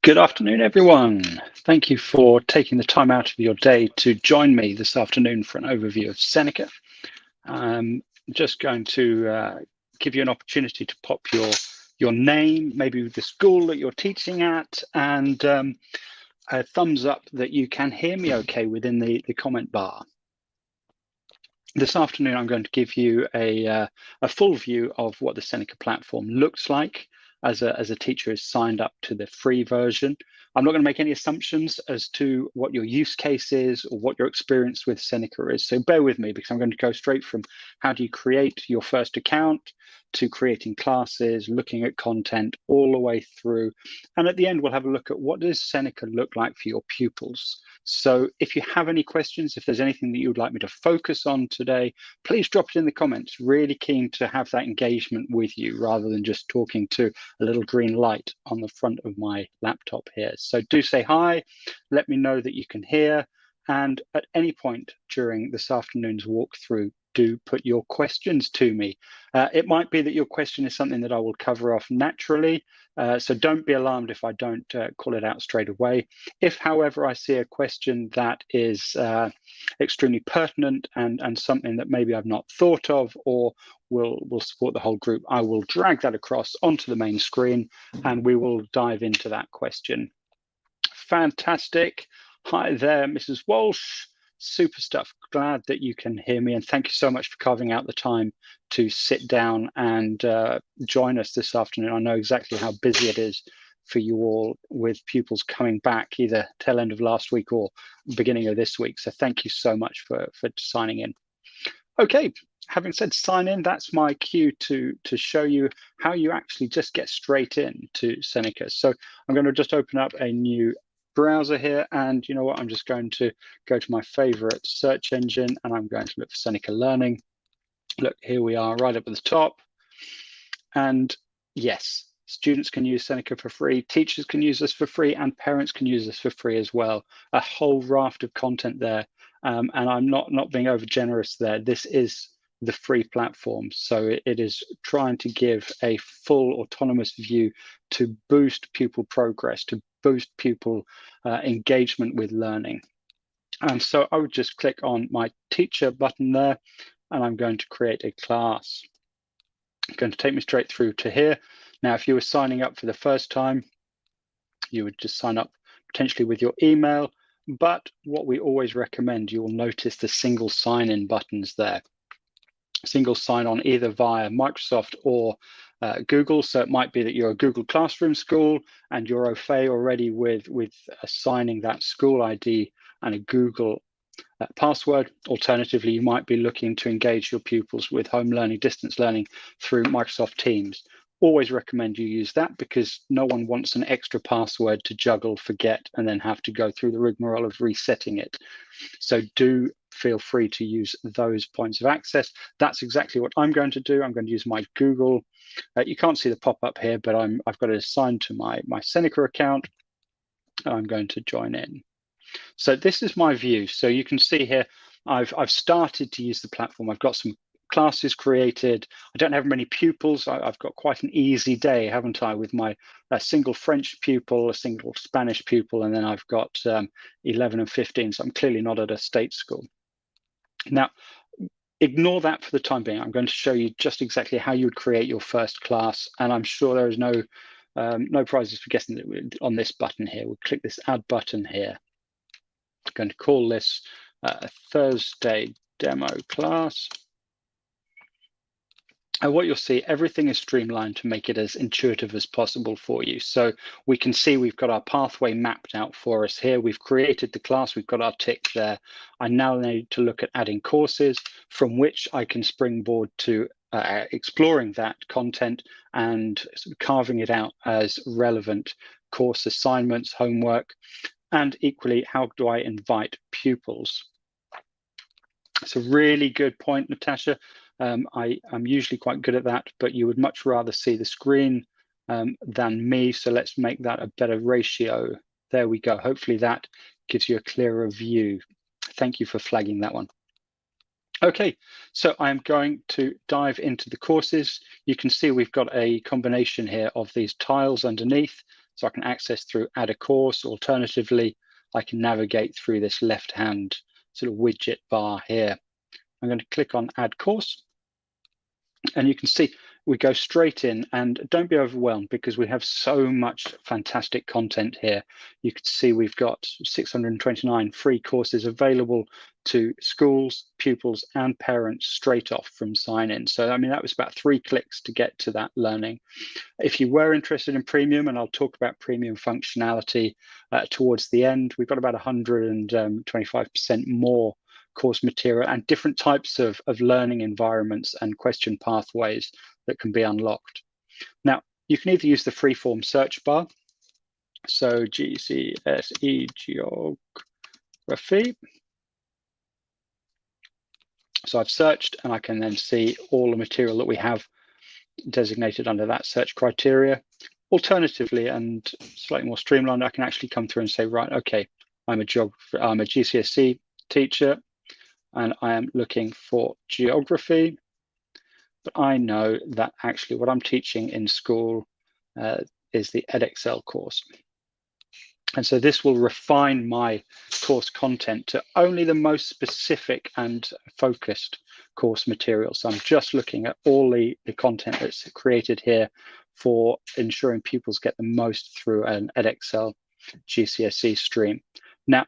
Good afternoon, everyone. Thank you for taking the time out of your day to join me this afternoon for an overview of Seneca. I'm just going to give you an opportunity to pop your name, maybe the school that you're teaching at, and a thumbs up that you can hear me okay within the comment bar. This afternoon, I'm going to give you a full view of what the Seneca platform looks like as a teacher is signed up to the free version. I'm not going to make any assumptions as to what your use case is or what your experience with Seneca is. So bear with me, because I'm going to go straight from how do you create your first account to creating classes, looking at content all the way through. And at the end, we'll have a look at what does Seneca look like for your pupils. So if you have any questions, if there's anything that you would like me to focus on today, please drop it in the comments. Really keen to have that engagement with you rather than just talking to a little green light on the front of my laptop here. So do say hi, let me know that you can hear, and at any point during this afternoon's walkthrough, do put your questions to me. It might be that your question is something that I will cover off naturally, so don't be alarmed if I don't call it out straight away. If, however, I see a question that is extremely pertinent and something that maybe I've not thought of or will support the whole group, I will drag that across onto the main screen and we will dive into that question. Fantastic. Hi there, Mrs. Walsh. Super stuff. Glad that you can hear me, and thank you so much for carving out the time to sit down and join us this afternoon. I know exactly how busy it is for you all with pupils coming back either tail end of last week or beginning of this week. So thank you so much for signing in. Okay, having said sign in, that's my cue to show you how you actually just get straight in to Seneca. So I'm going to just open up a new browser here, and you know what, I'm just going to go to my favorite search engine and I'm going to look for Seneca Learning. Look, here we are right up at the top, and yes, students can use Seneca for free, teachers can use this for free, and parents can use this for free as well. A whole raft of content there, and I'm not being over generous there. This is the free platform, so it is trying to give a full autonomous view to boost pupil progress, to boost pupil engagement with learning. And so I would just click on my teacher button there, and I'm going to create a class. It's going to take me straight through to here. Now, if you were signing up for the first time, you would just sign up potentially with your email, but what we always recommend, you will notice the single sign-in buttons there. Single sign-on either via Microsoft or Google. So it might be that you're a Google Classroom school and you're au fait already with assigning that school ID and a Google password. Alternatively, you might be looking to engage your pupils with home learning, distance learning through Microsoft Teams. Always recommend you use that, because no one wants an extra password to juggle, forget, and then have to go through the rigmarole of resetting it. So do feel free to use those points of access. That's exactly what I'm going to do. I'm going to use my Google. You can't see the pop-up here, but I've got it assigned to my Seneca account. I'm going to join in. So this is my view. So you can see here, I've started to use the platform. I've got some classes created. I don't have many pupils. I've got quite an easy day, haven't I, with my single French pupil, a single Spanish pupil, and then I've got 11 and 15. So I'm clearly not at a state school. Now, ignore that for the time being. I'm going to show you just exactly how you would create your first class, and I'm sure there is no prizes for guessing that on this button here. We'll click this add button here. I'm going to call this a Thursday demo class. And what you'll see, everything is streamlined to make it as intuitive as possible for you. So we can see we've got our pathway mapped out for us here. We've created the class, we've got our tick there. I now need to look at adding courses from which I can springboard to exploring that content and sort of carving it out as relevant course assignments, homework, and equally, how do I invite pupils? It's a really good point, Natasha. I'm usually quite good at that, but you would much rather see the screen than me. So let's make that a better ratio. There we go. Hopefully that gives you a clearer view. Thank you for flagging that one. Okay, so I'm going to dive into the courses. You can see we've got a combination here of these tiles underneath, so I can access through add a course. Alternatively, I can navigate through this left-hand sort of widget bar here. I'm going to click on add course, and you can see we go straight in, and don't be overwhelmed because we have so much fantastic content here. You can see we've got 629 free courses available to schools, pupils, and parents straight off from sign-in. So, I mean, that was about 3 clicks to get to that learning. If you were interested in premium, and I'll talk about premium functionality towards the end, we've got about 125% more course material and different types of learning environments and question pathways that can be unlocked. Now, you can either use the freeform search bar, so GCSE Geography. So I've searched, and I can then see all the material that we have designated under that search criteria. Alternatively, and slightly more streamlined, I can actually come through and say, right, okay, I'm a GCSE teacher, and I am looking for geography, but I know that actually what I'm teaching in school is the Edexcel course. And so this will refine my course content to only the most specific and focused course material. So I'm just looking at all the content that's created here for ensuring pupils get the most through an Edexcel GCSE stream. Now,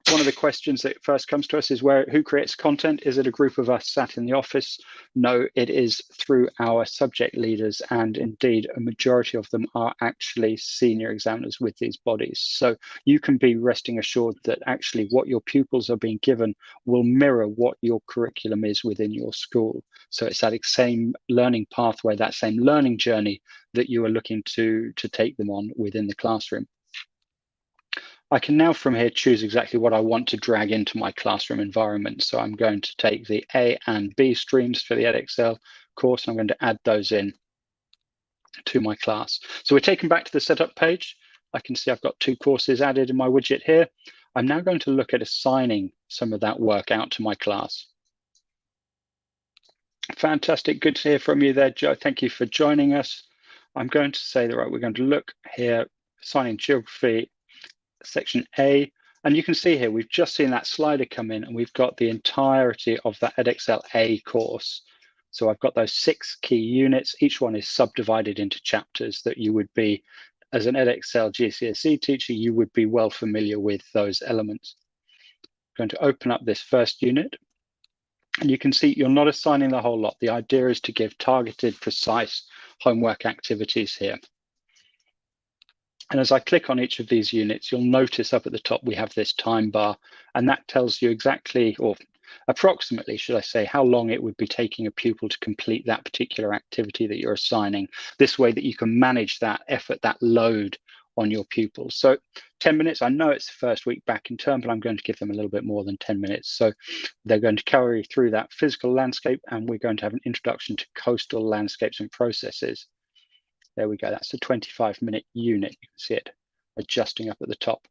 one of the questions that first comes to us is who creates content? Is it a group of us sat in the office? No, it is through our subject leaders, and indeed a majority of them are actually senior examiners with these bodies. So you can be resting assured that actually what your pupils are being given will mirror what your curriculum is within your school. So it's that same learning pathway, that same learning journey that you are looking to take them on within the classroom. I can now from here choose exactly what I want to drag into my classroom environment. So I'm going to take the A and B streams for the Edexcel course, and I'm going to add those in to my class. So we're taken back to the setup page. I can see I've got 2 courses added in my widget here. I'm now going to look at assigning some of that work out to my class. Fantastic, good to hear from you there, Joe. Thank you for joining us. I'm going to say that, right, we're going to look here, assigning geography, section A, and you can see here we've just seen that slider come in, and we've got the entirety of that Edexcel A course. So I've got those 6 key units. Each one is subdivided into chapters that you would be, as an Edexcel GCSE teacher, you would be well familiar with those elements. I'm going to open up this first unit, and you can see you're not assigning the whole lot. The idea is to give targeted, precise homework activities here. And as I click on each of these units, you'll notice up at the top we have this time bar, and that tells you exactly, or approximately, should I say, how long it would be taking a pupil to complete that particular activity that you're assigning. This way that you can manage that effort, that load on your pupils. So 10 minutes, I know it's the first week back in term, but I'm going to give them a little bit more than 10 minutes. So they're going to carry through that physical landscape, and we're going to have an introduction to coastal landscapes and processes. There we go, that's a 25-minute unit. You can see it adjusting up at the top.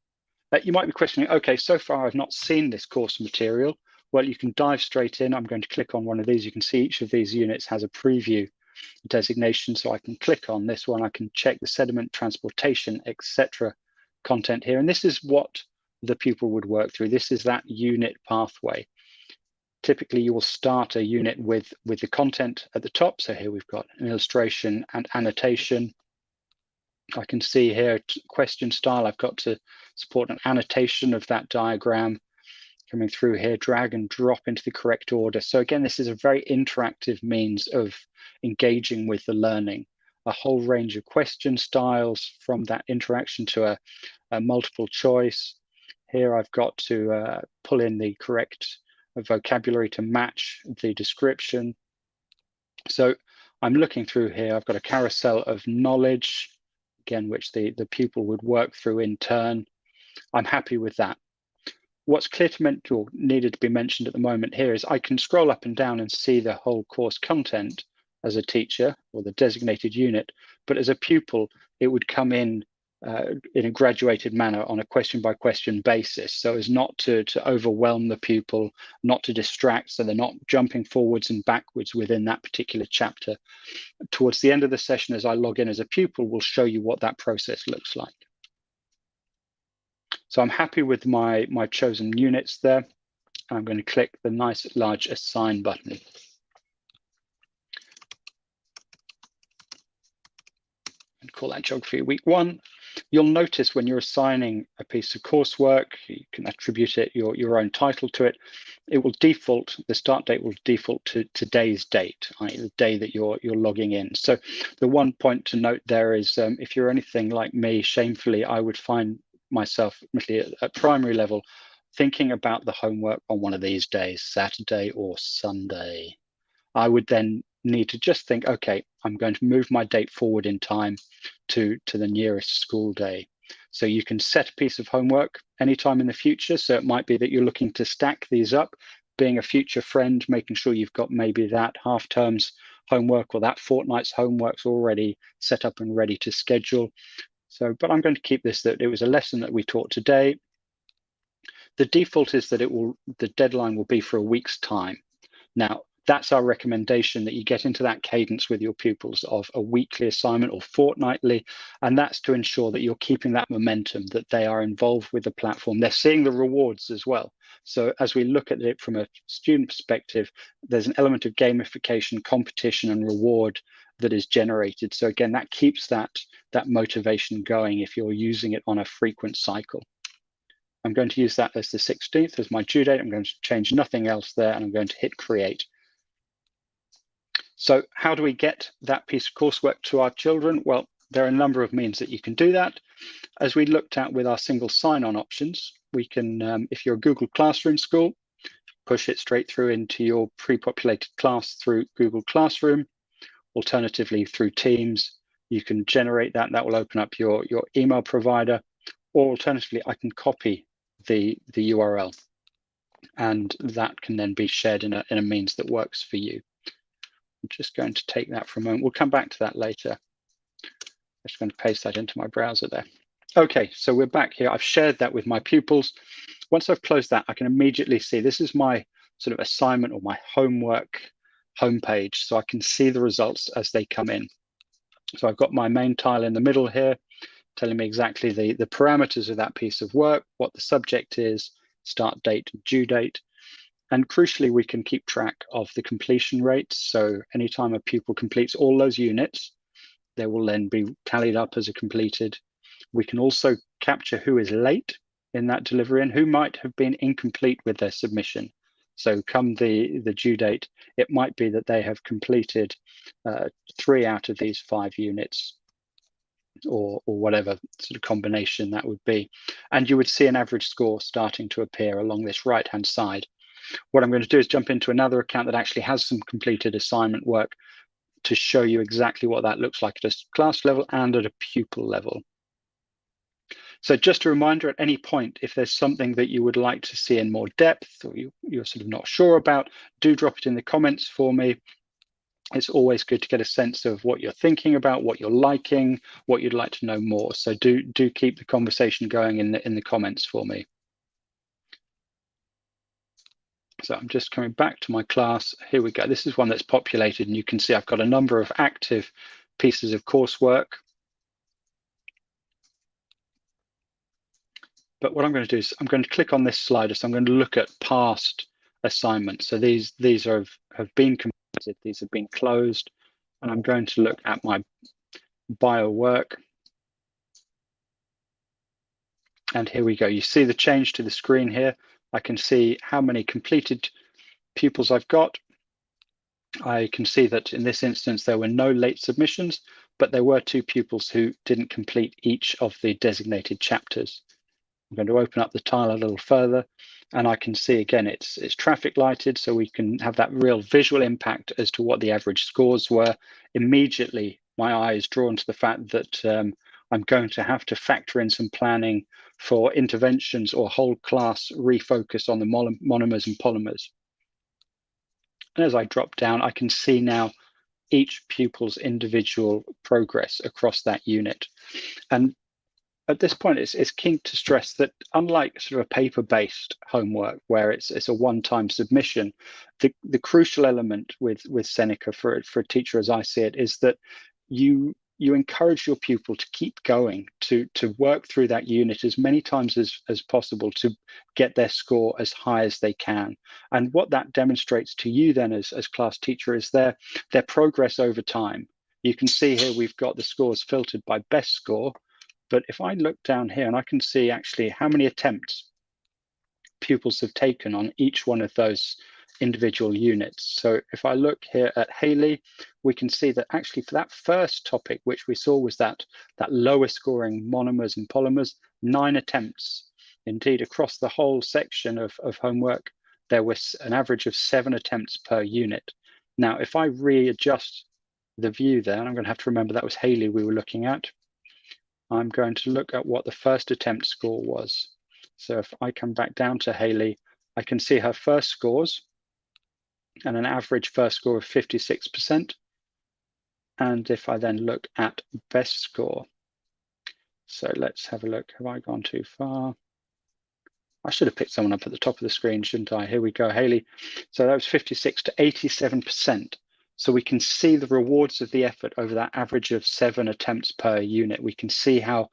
You might be questioning, okay, so far I've not seen this course material. Well, you can dive straight in. I'm going to click on one of these. You can see each of these units has a preview designation. So I can click on this one. I can check the sediment, transportation, etc. content here. And this is what the pupil would work through. This is that unit pathway. Typically, you will start a unit with the content at the top. So here we've got an illustration and annotation. I can see here question style. I've got to support an annotation of that diagram coming through here, drag and drop into the correct order. So again, this is a very interactive means of engaging with the learning. A whole range of question styles from that interaction to a multiple choice. Here I've got to pull in the correct vocabulary to match the description. So I'm looking through here. I've got a carousel of knowledge, again, which the pupil would work through in turn. I'm happy with that. What's clear to or needed to be mentioned at the moment here is I can scroll up and down and see the whole course content as a teacher or the designated unit, but as a pupil, it would come in in a graduated manner on a question-by-question basis, so as not to overwhelm the pupil, not to distract, so they're not jumping forwards and backwards within that particular chapter. Towards the end of the session, as I log in as a pupil, we'll show you what that process looks like. So I'm happy with my chosen units there. I'm going to click the nice large Assign button. And call that Geography Week 1. You'll notice when you're assigning a piece of coursework, you can attribute it your own title to it. It will default, the start date will default to today's date, i.e. the day that you're logging in. So the one point to note there is if you're anything like me, shamefully, I would find myself at primary level thinking about the homework on one of these days, Saturday or Sunday. I would then need to just think, okay, I'm going to move my date forward in time to the nearest school day. So you can set a piece of homework anytime in the future. So it might be that you're looking to stack these up, being a future friend, making sure you've got maybe that half term's homework or that fortnight's homework's already set up and ready to schedule. So, but I'm going to keep this that it was a lesson that we taught today. The default is that the deadline will be for a week's time. Now, that's our recommendation, that you get into that cadence with your pupils of a weekly assignment or fortnightly, and that's to ensure that you're keeping that momentum, that they are involved with the platform. They're seeing the rewards as well. So as we look at it from a student perspective, there's an element of gamification, competition, and reward that is generated. So again, that keeps that motivation going if you're using it on a frequent cycle. I'm going to use that as the 16th as my due date. I'm going to change nothing else there, and I'm going to hit create. So how do we get that piece of coursework to our children? Well, there are a number of means that you can do that. As we looked at with our single sign-on options, we can, if you're a Google Classroom school, push it straight through into your pre-populated class through Google Classroom. Alternatively, through Teams, you can generate that. That will open up your email provider. Or alternatively, I can copy the URL, and that can then be shared in a means that works for you. I'm just going to take that for a moment. We'll come back to that later. I'm just going to paste that into my browser there. Okay, so we're back here. I've shared that with my pupils. Once I've closed that, I can immediately see this is my sort of assignment or my homework homepage. So I can see the results as they come in. So I've got my main tile in the middle here, telling me exactly the parameters of that piece of work, what the subject is, start date, due date. And crucially, we can keep track of the completion rates. So anytime a pupil completes all those units, they will then be tallied up as a completed. We can also capture who is late in that delivery and who might have been incomplete with their submission. So come the due date, it might be that they have completed 3 out of these 5 units, or whatever sort of combination that would be. And you would see an average score starting to appear along this right-hand side. What I'm going to do is jump into another account that actually has some completed assignment work to show you exactly what that looks like at a class level and at a pupil level. So just a reminder, at any point, if there's something that you would like to see in more depth, or you're sort of not sure about, do drop it in the comments for me. It's always good to get a sense of what you're thinking about, what you're liking, what you'd like to know more. So do keep the conversation going in the comments for me. So I'm just coming back to my class. Here we go. This is one that's populated, and you can see I've got a number of active pieces of coursework. But what I'm going to do is I'm going to click on this slider. So I'm going to look at past assignments. So these have been completed. These have been closed. And I'm going to look at my bio work. And here we go. You see the change to the screen here. I can see how many completed pupils I've got. I can see that in this instance, there were no late submissions, but there were 2 pupils who didn't complete each of the designated chapters. I'm going to open up the tile a little further, and I can see again it's traffic lighted, so we can have that real visual impact as to what the average scores were. Immediately, my eye is drawn to the fact that I'm going to have to factor in some planning for interventions or whole class refocus on the monomers and polymers. And as I drop down, I can see now each pupil's individual progress across that unit. And at this point, it's key to stress that unlike sort of a paper-based homework where it's a one-time submission, the crucial element with Seneca for a teacher, as I see it, is that you encourage your pupil to keep going, to work through that unit as many times as possible to get their score as high as they can. And what that demonstrates to you then as class teacher is their progress over time. You can see here we've got the scores filtered by best score, but if I look down here and I can see actually how many attempts pupils have taken on each one of those individual units. So if I look here at Haley, we can see that actually for that first topic, which we saw was that lower scoring monomers and polymers, 9 attempts. Indeed, across the whole section of homework, there was an average of 7 attempts per unit. Now, if I readjust the view there, and I'm going to have to remember that was Haley we were looking at, I'm going to look at what the first attempt score was. So if I come back down to Haley, I can see her first scores and an average first score of 56%. And if I then look at best score, so let's have a look. Have I gone too far? I should have picked someone up at the top of the screen, shouldn't I? Here we go, Haley. So that was 56 to 87%. So we can see the rewards of the effort over that average of 7 attempts per unit. We can see how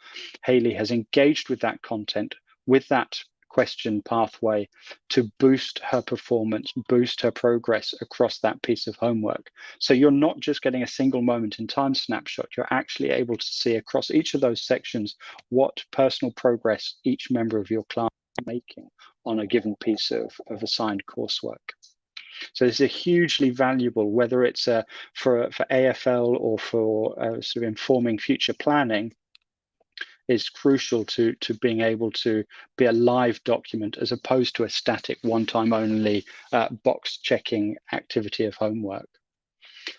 Haley has engaged with that content, with that question pathway to boost her performance, boost her progress across that piece of homework. So you're not just getting a single moment in time snapshot, you're actually able to see across each of those sections what personal progress each member of your class is making on a given piece of assigned coursework. So this is hugely valuable, whether it's for AFL or for sort of informing future planning, is crucial to being able to be a live document as opposed to a static one-time only box checking activity of homework.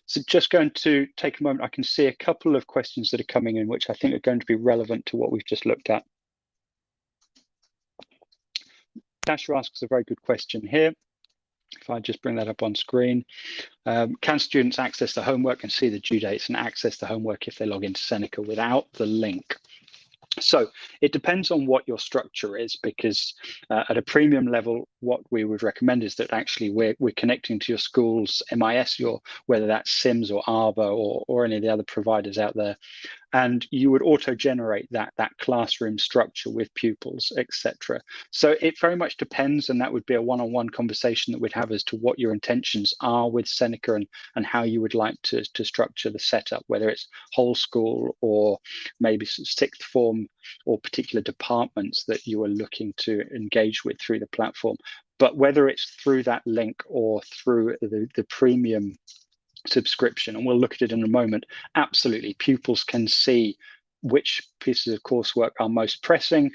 So just going to take a moment, I can see a couple of questions that are coming in which I think are going to be relevant to what we've just looked at. Dasha asks a very good question here. If I just bring that up on screen, can students access the homework and see the due dates and access the homework if they log into Seneca without the link? So it depends on what your structure is, because at a premium level, what we would recommend is that actually we're connecting to your school's MIS, whether that's SIMS or Arbor or any of the other providers out there. And you would auto-generate that classroom structure with pupils, etc. So it very much depends, and that would be a one-on-one conversation that we'd have as to what your intentions are with Seneca and how you would like to structure the setup, whether it's whole school or maybe sixth form or particular departments that you are looking to engage with through the platform. But whether it's through that link or through the premium subscription, and we'll look at it in a moment, absolutely, pupils can see which pieces of coursework are most pressing,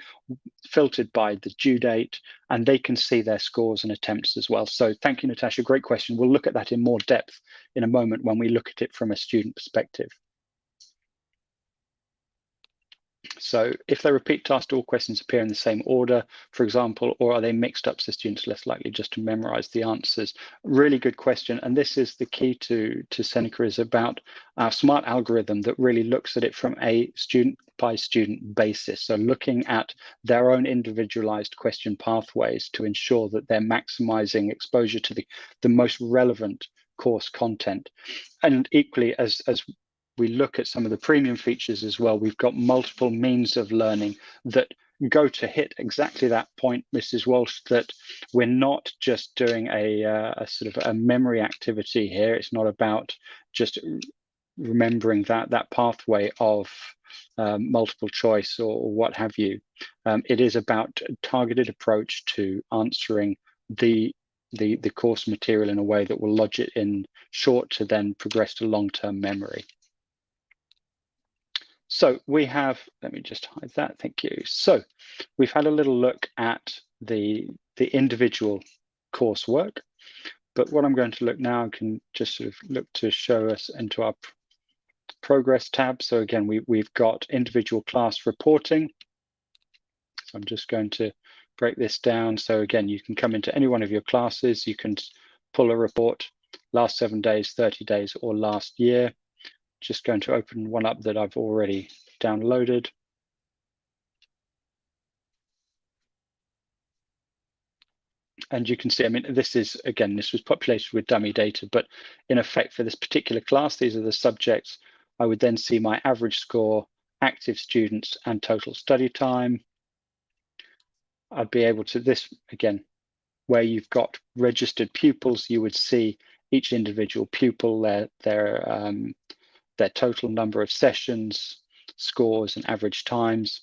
filtered by the due date, and they can see their scores and attempts as well. So thank you, Natasha, great question. We'll look at that in more depth in a moment when we look at it from a student perspective. So if they repeat task, all questions appear in the same order, for example, or are they mixed up so students are less likely just to memorize the answers? Really good question. And this is the key to Seneca, is about our smart algorithm that really looks at it from a student by student basis. So looking at their own individualized question pathways to ensure that they're maximizing exposure to the most relevant course content. And equally, as we look at some of the premium features as well, we've got multiple means of learning that go to hit exactly that point, Mrs. Walsh, that we're not just doing a sort of a memory activity here. It's not about just remembering that pathway of multiple choice or what have you. It is about a targeted approach to answering the course material in a way that will lodge it in short to then progress to long-term memory. So we have, let me just hide that, thank you. So we've had a little look at the individual coursework, but what I'm going to look now, I can just sort of look to show us into our progress tab. So again, we've got individual class reporting. So I'm just going to break this down. So again, you can come into any one of your classes, you can pull a report, last 7 days, 30 days, or last year. Just going to open one up that I've already downloaded. And you can see, I mean, this is, again, this was populated with dummy data, but in effect for this particular class, these are the subjects. I would then see my average score, active students, and total study time. I'd be able to, this, again, where you've got registered pupils, you would see each individual pupil, their total number of sessions, scores, and average times.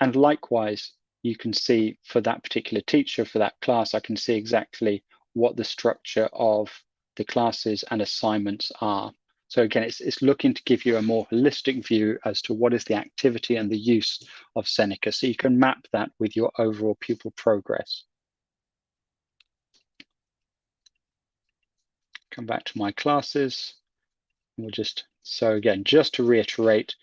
And likewise, you can see for that particular teacher, for that class, I can see exactly what the structure of the classes and assignments are. So again, it's looking to give you a more holistic view as to what is the activity and the use of Seneca. So you can map that with your overall pupil progress. Come back to my classes. We'll just, so again, just to reiterate,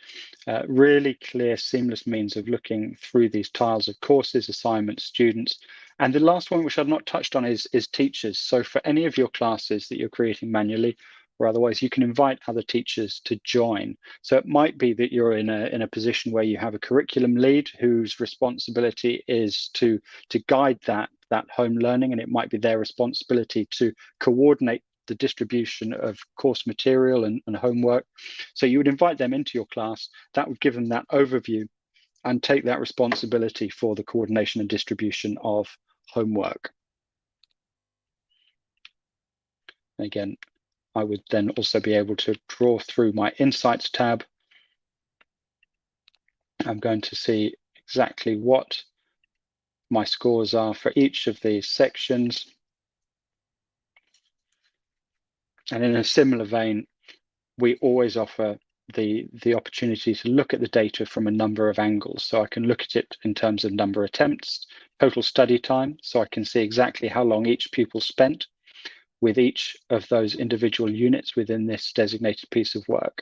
really clear, seamless means of looking through these tiles of courses, assignments, students. And the last one, which I've not touched on, is teachers. So for any of your classes that you're creating manually or otherwise, you can invite other teachers to join. So it might be that you're in a position where you have a curriculum lead whose responsibility is to guide that home learning, and it might be their responsibility to coordinate the distribution of course material and homework. So you would invite them into your class. That would give them that overview and take that responsibility for the coordination and distribution of homework. Again, I would then also be able to draw through my Insights tab. I'm going to see exactly what my scores are for each of these sections. And in a similar vein, we always offer the opportunity to look at the data from a number of angles. So I can look at it in terms of number of attempts, total study time, so I can see exactly how long each pupil spent with each of those individual units within this designated piece of work.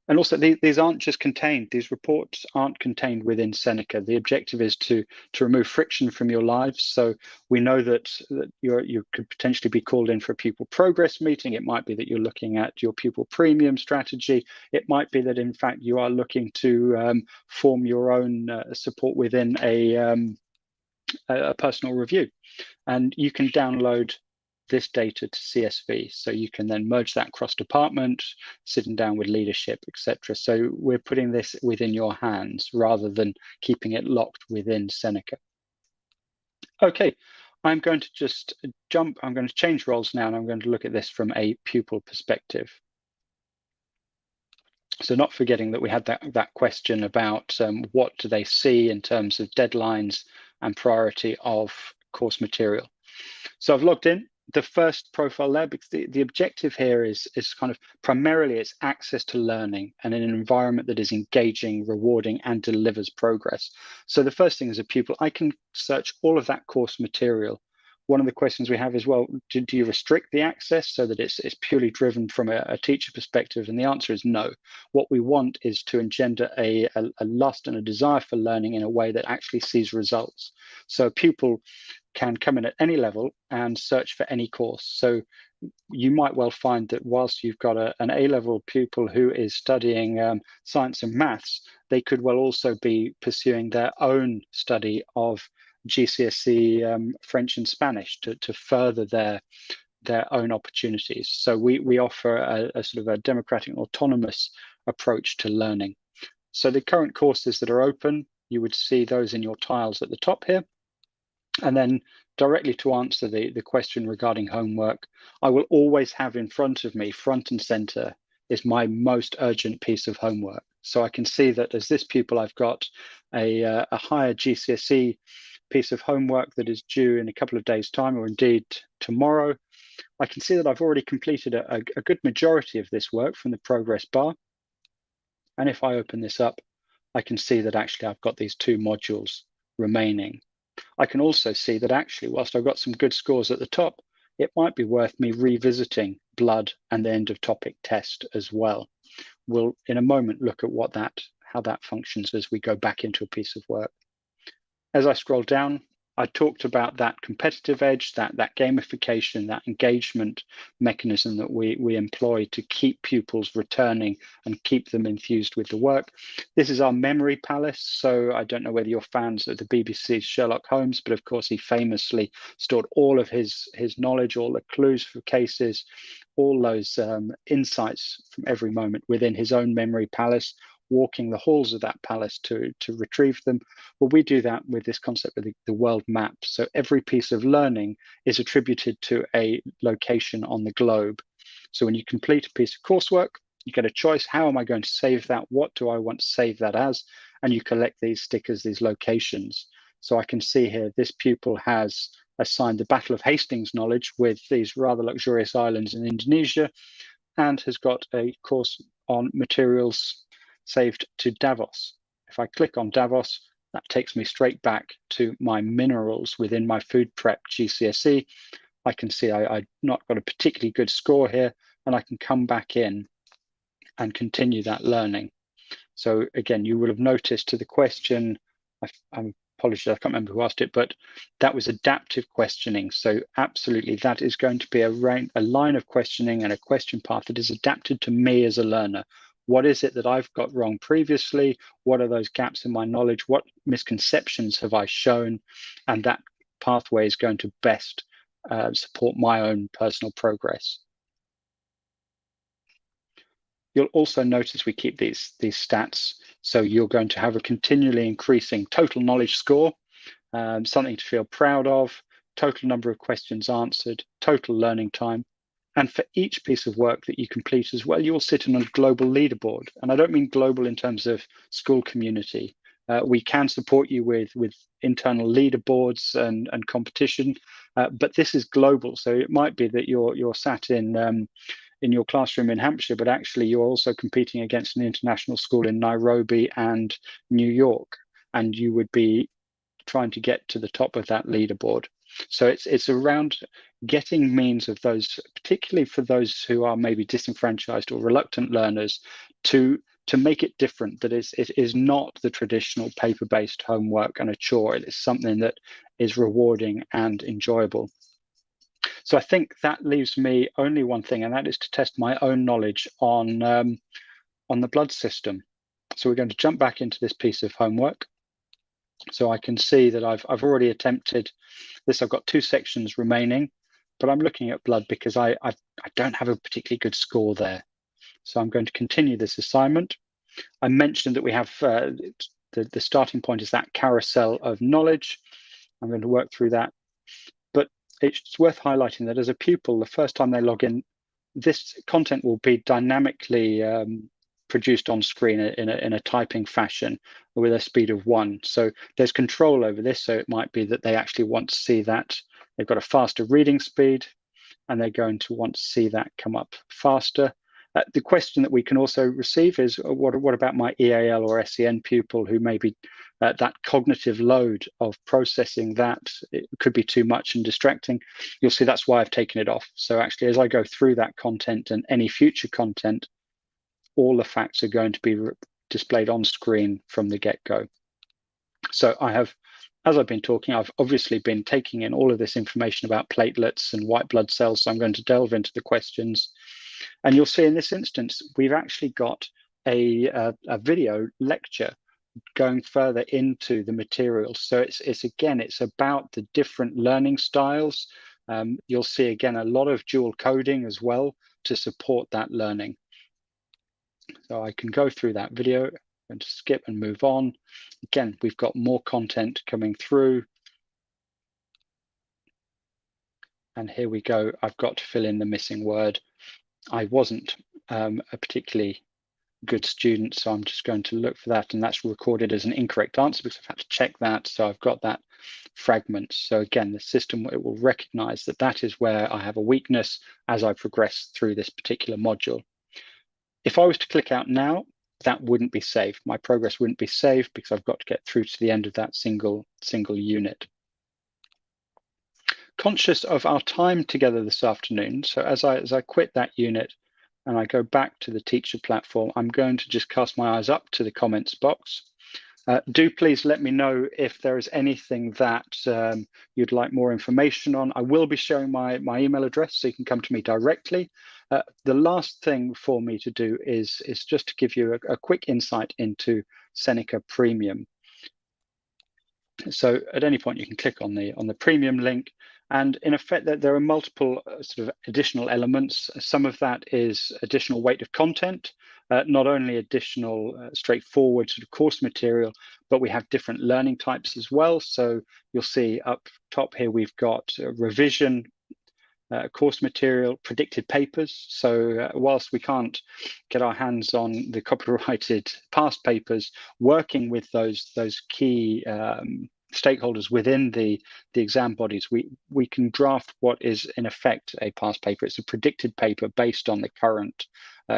And also, these aren't just contained, these reports aren't contained within Seneca. The objective is to remove friction from your lives. So we know that you could potentially be called in for a pupil progress meeting. It might be that you're looking at your pupil premium strategy. It might be that, in fact, you are looking to form your own support within a personal review. And you can download this data to CSV. So you can then merge that cross department, sitting down with leadership, etc. So we're putting this within your hands rather than keeping it locked within Seneca. Okay, I'm going to just jump, I'm going to change roles now, and I'm going to look at this from a pupil perspective. So not forgetting that we had that question about what do they see in terms of deadlines and priority of course material. So I've logged in. The first profile there, because the objective here is kind of primarily it's access to learning and in an environment that is engaging, rewarding, and delivers progress. So the first thing as a pupil, I can search all of that course material. One of the questions we have is, well, do you restrict the access so that it's purely driven from a teacher perspective? And the answer is no. What we want is to engender a lust and a desire for learning in a way that actually sees results. So a pupil can come in at any level and search for any course. So you might well find that whilst you've got an A-level pupil who is studying science and maths, they could well also be pursuing their own study of GCSE French and Spanish to further their own opportunities. So we offer a sort of a democratic and autonomous approach to learning. So the current courses that are open, you would see those in your tiles at the top here. And then directly to answer the question regarding homework, I will always have in front of me, front and center, is my most urgent piece of homework. So I can see that as this pupil, I've got a higher GCSE piece of homework that is due in a couple of days' time, or indeed tomorrow. I can see that I've already completed a good majority of this work from the progress bar. And if I open this up, I can see that actually I've got these 2 modules remaining. I can also see that actually, whilst I've got some good scores at the top, it might be worth me revisiting blood and the end of topic test as well. We'll in a moment look at how that functions as we go back into a piece of work. As I scroll down, I talked about that competitive edge, that gamification, that engagement mechanism that we employ to keep pupils returning and keep them enthused with the work. This is our memory palace. So I don't know whether you're fans of the BBC's Sherlock Holmes, but of course he famously stored all of his knowledge, all the clues for cases, all those insights from every moment within his own memory palace, walking the halls of that palace to retrieve them. Well, we do that with this concept of the world map. So every piece of learning is attributed to a location on the globe. So when you complete a piece of coursework, you get a choice. How am I going to save that? What do I want to save that as? And you collect these stickers, these locations. So I can see here, this pupil has assigned the Battle of Hastings knowledge with these rather luxurious islands in Indonesia, and has got a course on materials saved to Davos. If I click on Davos, that takes me straight back to my minerals within my food prep GCSE. I can see I've not got a particularly good score here, and I can come back in and continue that learning. So again, you will have noticed to the question, I'm apologies, I can't remember who asked it, but that was adaptive questioning. So absolutely, that is going to be a line of questioning and a question path that is adapted to me as a learner. What is it that I've got wrong previously? What are those gaps in my knowledge? What misconceptions have I shown? And that pathway is going to best support my own personal progress. You'll also notice we keep these stats. So you're going to have a continually increasing total knowledge score, something to feel proud of, total number of questions answered, total learning time. And for each piece of work that you complete as well, you'll sit on a global leaderboard. And I don't mean global in terms of school community. We can support you with internal leaderboards and competition, but this is global. So it might be that you're sat in your classroom in Hampshire, but actually you're also competing against an international school in Nairobi and New York, and you would be trying to get to the top of that leaderboard. So it's around getting means of those, particularly for those who are maybe disenfranchised or reluctant learners, to make it different, that it is not the traditional paper-based homework and a chore. It is something that is rewarding and enjoyable. So I think that leaves me only one thing, and that is to test my own knowledge on the blood system. So we're going to jump back into this piece of homework. So I can see that I've already attempted this. I've got 2 sections remaining, but I'm looking at blood because I don't have a particularly good score there. So I'm going to continue this assignment. I mentioned that we have the starting point is that carousel of knowledge. I'm going to work through that. But it's worth highlighting that as a pupil, the first time they log in, this content will be dynamically produced on screen in a typing fashion with a speed of 1. So there's control over this. So it might be that they actually want to see that they've got a faster reading speed, and they're going to want to see that come up faster. The question that we can also receive is, what about my EAL or SEN pupil who maybe that cognitive load of processing that it could be too much and distracting? You'll see that's why I've taken it off. So actually, as I go through that content and any future content, all the facts are going to be displayed on screen from the get-go. So I have, as I've been talking, I've obviously been taking in all of this information about platelets and white blood cells. So I'm going to delve into the questions. And you'll see in this instance, we've actually got a video lecture going further into the materials. So it's about the different learning styles. You'll see again a lot of dual coding as well to support that learning. So I can go through that video. I'm going to skip and move on. Again, we've got more content coming through. And here we go. I've got to fill in the missing word. I wasn't a particularly good student, so I'm just going to look for that, and that's recorded as an incorrect answer because I've had to check that. So I've got that fragment. So again, the system, it will recognize that that is where I have a weakness as I progress through this particular module. If I was to click out now, that wouldn't be saved. My progress wouldn't be saved because I've got to get through to the end of that single unit. Conscious of our time together this afternoon, so as I quit that unit and I go back to the teacher platform, I'm going to just cast my eyes up to the comments box. Do please let me know if there is anything that you'd like more information on. I will be sharing my email address, so you can come to me directly. The last thing for me to do is just to give you a quick insight into Seneca Premium. So at any point you can click on the premium link, and in effect there are multiple sort of additional elements. Some of that is additional weight of content, not only additional straightforward sort of course material, but we have different learning types as well. So you'll see up top here we've got revision course material, predicted papers. So whilst we can't get our hands on the copyrighted past papers, working with those key stakeholders within the exam bodies, we can draft what is in effect a past paper. It's a predicted paper based on the current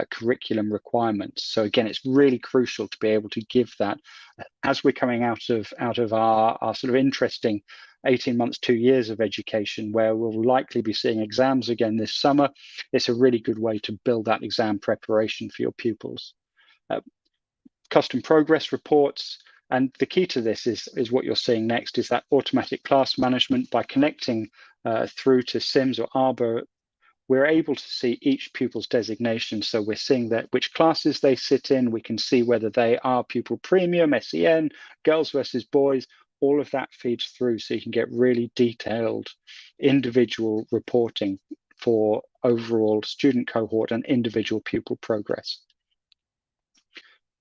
curriculum requirements. So again, it's really crucial to be able to give that as we're coming out of our sort of interesting 18 months, 2 years of education, where we'll likely be seeing exams again this summer. It's a really good way to build that exam preparation for your pupils. Custom progress reports. And the key to this is what you're seeing next, is that automatic class management. By connecting through to SIMS or Arbor, we're able to see each pupil's designation. So we're seeing that which classes they sit in. We can see whether they are pupil premium, SEN, girls versus boys. All of that feeds through, so you can get really detailed individual reporting for overall student cohort and individual pupil progress.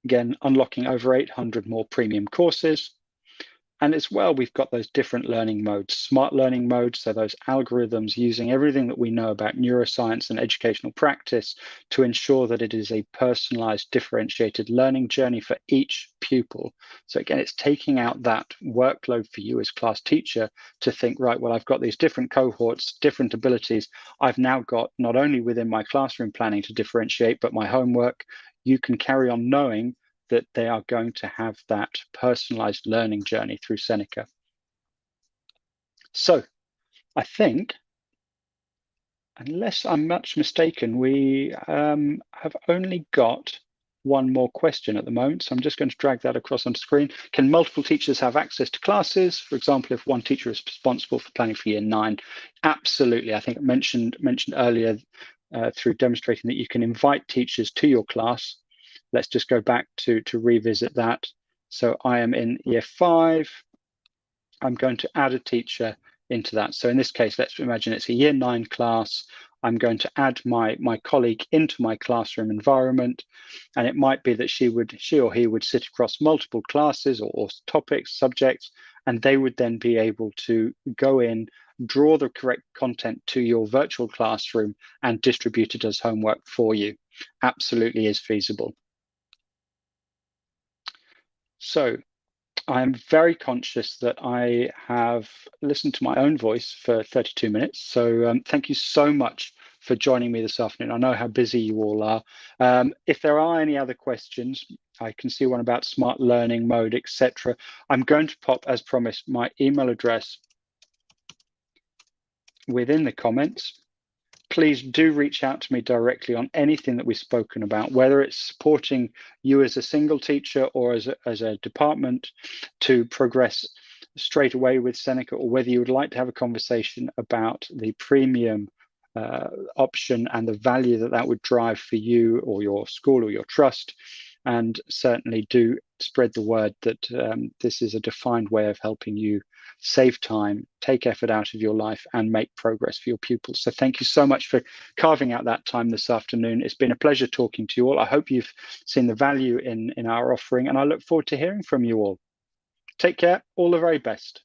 Again, unlocking over 800 more premium courses. And as well, we've got those different learning modes, smart learning modes, so those algorithms using everything that we know about neuroscience and educational practice to ensure that it is a personalized, differentiated learning journey for each pupil. So again, it's taking out that workload for you as class teacher to think, right, well, I've got these different cohorts, different abilities. I've now got not only within my classroom planning to differentiate, but my homework. You can carry on knowing that they are going to have that personalized learning journey through Seneca. So I think, unless I'm much mistaken, we have only got one more question at the moment. So I'm just going to drag that across on screen. Can multiple teachers have access to classes? For example, if one teacher is responsible for planning for year 9? Absolutely. I think I mentioned earlier through demonstrating that you can invite teachers to your class. Let's just go back to revisit that. So I am in year 5. I'm going to add a teacher into that. So in this case, let's imagine it's a year 9 class. I'm going to add my colleague into my classroom environment. And it might be that she or he would sit across multiple classes or topics, subjects, and they would then be able to go in, draw the correct content to your virtual classroom and distribute it as homework for you. Absolutely is feasible. So I'm very conscious that I have listened to my own voice for 32 minutes. So thank you so much for joining me this afternoon. I know how busy you all are. If there are any other questions, I can see one about smart learning mode, etc. I'm going to pop, as promised, my email address within the comments. Please do reach out to me directly on anything that we've spoken about, whether it's supporting you as a single teacher or as a department to progress straight away with Seneca, or whether you would like to have a conversation about the premium option and the value that would drive for you or your school or your trust. And certainly do spread the word that this is a defined way of helping you save time, take effort out of your life, and make progress for your pupils. So thank you so much for carving out that time this afternoon. It's been a pleasure talking to you all. I hope you've seen the value in our offering, and I look forward to hearing from you all. Take care. All the very best.